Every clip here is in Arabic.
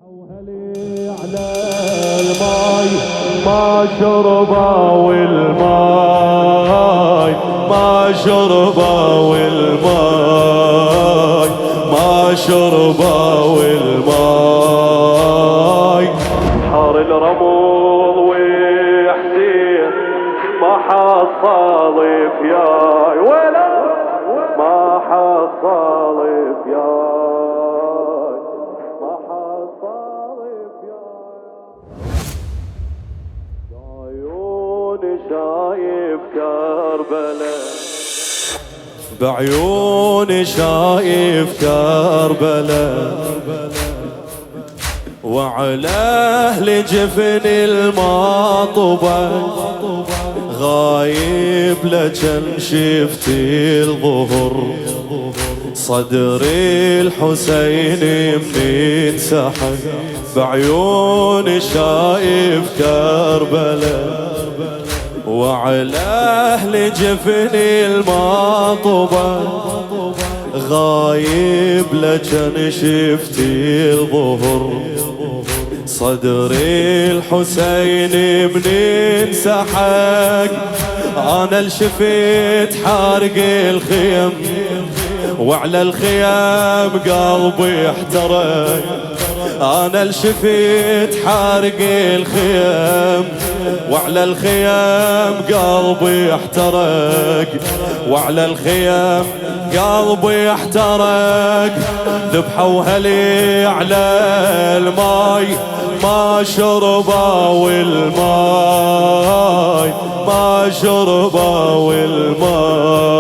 على الماي ما شربه والماي ما شربه والماي ما شربه والماي حار الرمل وحسين ما حصل فياي ولا ما حصل فياي ما حصل بعيوني شايف كربلاء بعيوني شايف كربلاء وعلى أهل جفن الماطبة غايب لجن شفتي الظهر صدري الحسين منين سحب بعيوني شايف كربلاء وعلى أهل جفن الماطبة غايب لجن شفتي الظهر صدري الحسين منين سحق أنا الشفيت حارق الخيم وعلى الخيام قلبي احترق أنا الشفيت حارق الخيام وعلى الخيام قلبي احترق وعلى الخيام قلبي احترق ذبحوا هلي على الماي ما شربه والماي ما شربه والماي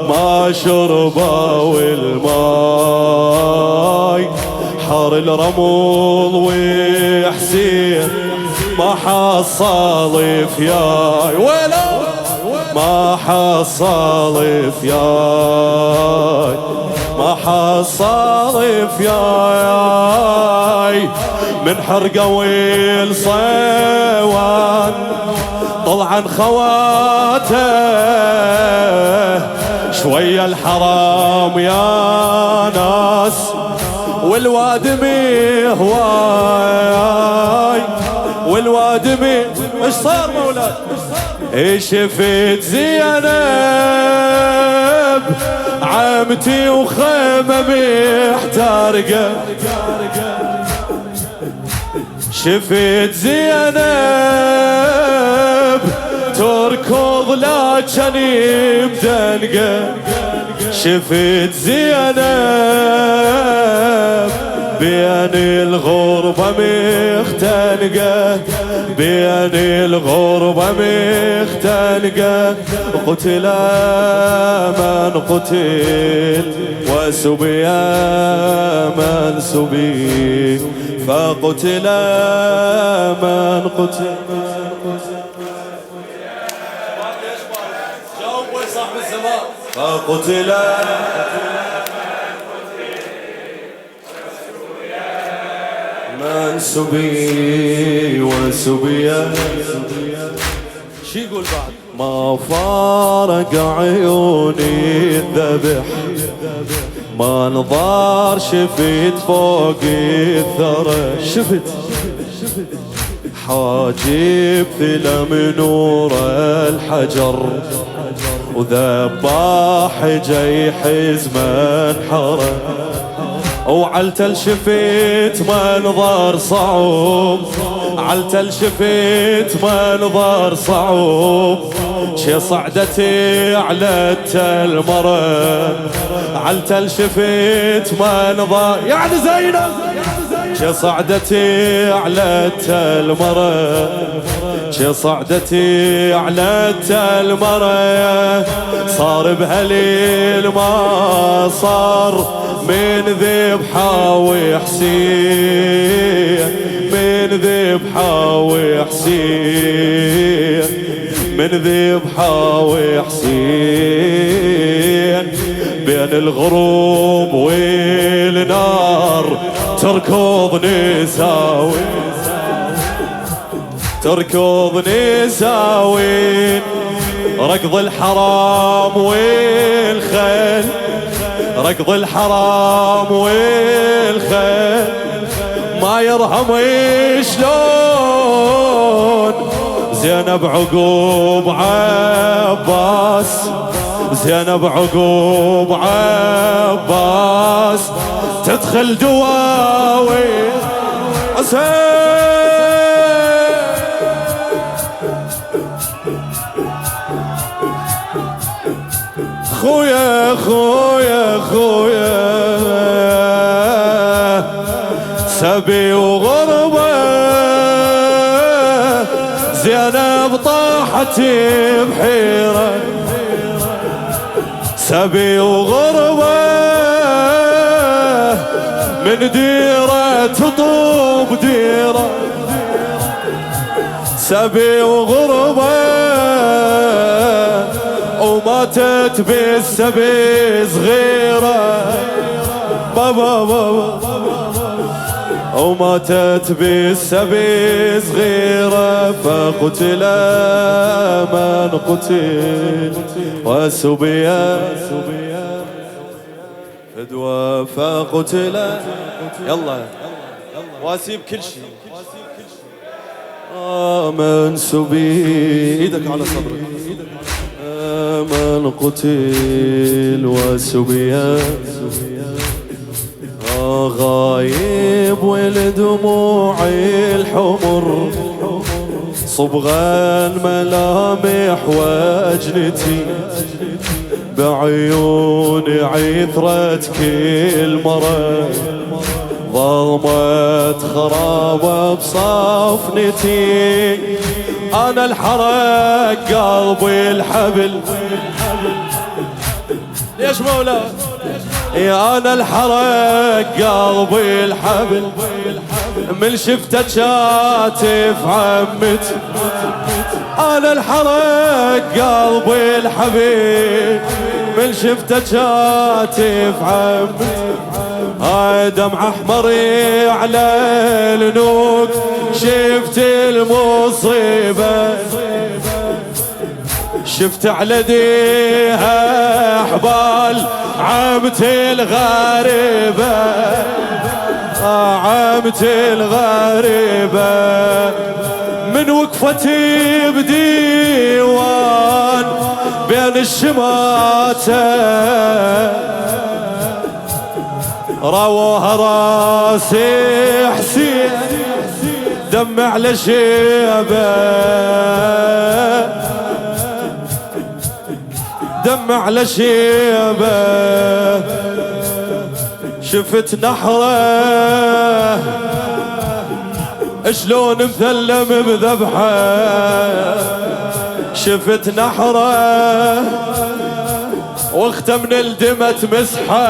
ما شربه والماي حار الرمل وحسين ما حصل فياي ولا ما حصل فياي ما حصل فياي من حرقة والصيوان طلعا خواته شوية الحرام يا ناس والوادمي هواي والوادمي ايش صار مولاي شفت زينب عمتي وخيمة محترقة شفت زينب تركض لكن مدنقة شفت زينب بين الغربة مختنقة بين الغربة مختنقة قتل من قتل وسبي من سبي فقتل من قتل فقتل من سبي وسبي شي يقول بعد ما فارق عيوني الذبح ما نظار شفت فوق الثرى شفت حاجب ثلم نور الحجر وذباح جاي حزمه انحرى وعلتل شفت منظر صعوب علتل شفت منظر صعوب شي صعدتي على التل مرة علتل شفت منظر يعني زينب شي صعدتي على التل مرة شي صعدتي على التل مرة صار بهليل ما صار من ذبحة وحسين من ذبحة وحسين من ذبحة وحسين بين الغروب والنار تركض نساوي تركض نساوين ركض الحرام والخيل ركض الحرام والخيل ما يرهم شلون زينب عقوب عباس، زينب عقوب عباس تدخل دواوين خويا خويا خويا سبي وغربة زينب طاحت بحيرة، سبي وغربة من ديرة تطوب ديرة، سبي وغربة وماتت بالسبي صغيرة بابا بابا، وماتت بالسبي صغيرة فقتل من قتل وسبي فدوى فقتل. يلا واسيب كل شيء من سبي ايدك على صدرك من قتل وسبي غايب والدموع الحمر صبغا الملامح واجنتي بعيوني عثرت كل مرة ظلمت خرابة بصفنتي أنا الحرق قلبي الحبل ليش مولا يا أنا الحرق قلبي الحبل من شفتك شاتف عمتي أنا الحرق قلبي الحبيب من شفتك شاتف عمتي هاي دمع احمر على النوق شفت المصيبة شفت على ديها احبال عمتي الغريبة عمتي الغريبة من وقفتي بديوان بين الشماتة روها راسي حسين دم على شيبه دم على شيبه شفت نحره شلون مثلم بذبحه شفت نحره واخته من الدمى تمسحه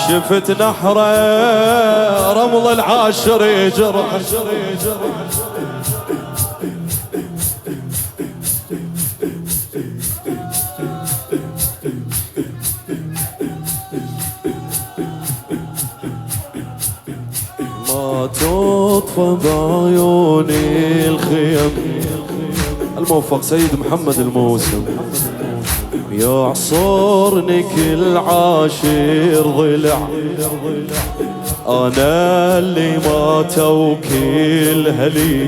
شفت نحره رمل العاشر يجرح ما تطفى بعيوني الخيم. الموفق سيد محمد الموسم. يعصرني كل عاشر ضلع أنا اللي ما توكل هلي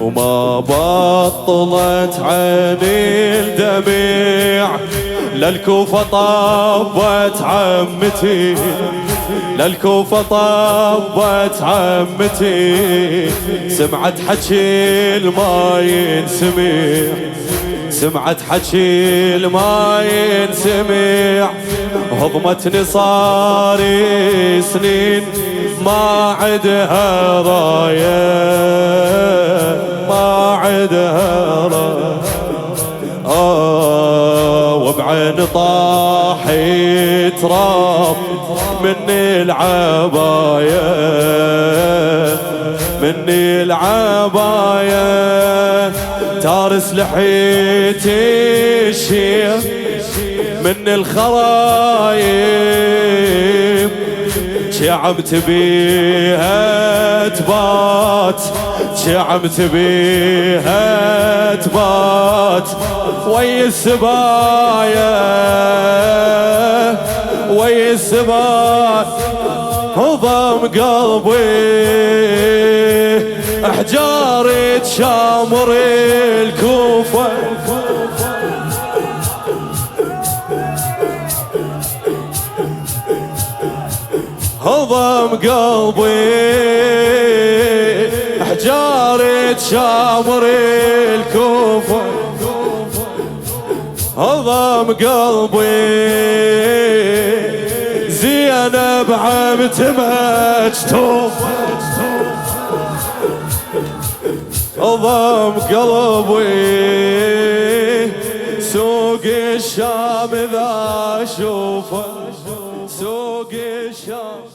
وما بطلت عيني الدميع للكوفة طبت عمتي للكوفة طبت عمتي سمعت حكي الما ينسمع سمعت حكي الما ينسمع هضمتني صاري سنين ما عدها راية ما عدها راية وبعين طاحي تراب مني العباية مني العباية تارس لحيتي الشيخ من الخرايب شعمت بيها تبات شعمت بيها تبات وي السبايا وي السبايا هضم قلبي احجار تشامر الكوفة هضم قلبي احجار تشامر الكوفة هضم قلبي زينب عمت مجتوب هضم قلبي سوق الشام ذا اشوفه سوق الشام